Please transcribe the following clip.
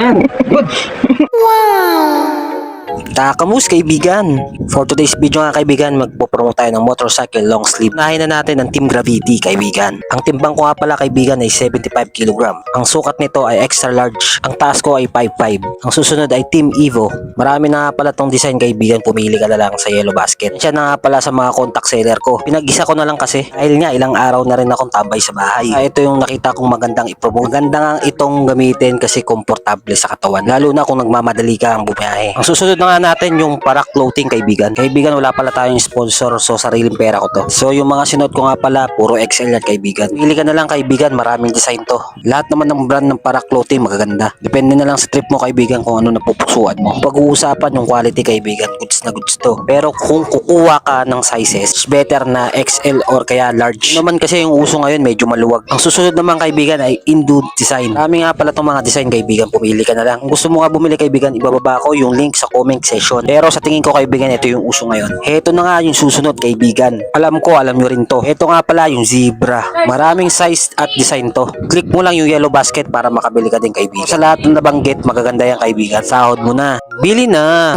Yan. Good. Takamus kaibigan! For today's video nga kaibigan, magpopromote tayo ng motorcycle long sleeve. Unahin na natin ang Team Gravity kaibigan. Ang timbang ko nga pala kaibigan ay 75 kg. Ang sukat nito ay extra large. Ang taas ko ay 5'5". Ang susunod ay Team Evo. Marami na nga pala tong design kaibigan, pumili ka na lang sa Yellow Basket. Siya na nga pala sa mga contact seller ko. Pinag-isa ko na lang kasi dahil nga ilang araw na rin akong tambay sa bahay. Ito yung nakita kong magandang i-promote. Maganda nga itong gamitin kasi komportable sa katawan. Lalo na kung nagmamadali ka ang bumiyahe. Ang susunod na nga natin yung para clothing kaibigan. Kaibigan, wala pala tayong sponsor, so sariling pera ko to. So yung mga sinuot ko nga pala puro XL yan kaibigan. Pili ka na lang kaibigan, maraming design to. Lahat naman ng brand ng para clothing magaganda. Depende na lang sa trip mo kaibigan kung ano napupusuan mo. Pag-uusapan yung quality kaibigan, goods na goods to. Pero kung kukuha ka ng sizes, better na XL or kaya large. Yun naman kasi yung uso ngayon medyo maluwag. Ang susunod naman kaibigan ay Indo design. Marami nga pala tong mga design kaibigan, pumili ka na lang. Kung gusto mo nga bumili kaibigan, ibababa ko yung link sa comment session. Pero sa tingin ko kaibigan, ito yung uso ngayon. Heto na nga yung susunod kaibigan. Alam ko, alam nyo rin to. Heto nga pala yung zebra. Maraming size at design to. Click mo lang yung Yellow Basket para makabili ka din kaibigan. Sa lahat ng nabanggit, magaganda yan kaibigan. Sahod mo na. Bili na!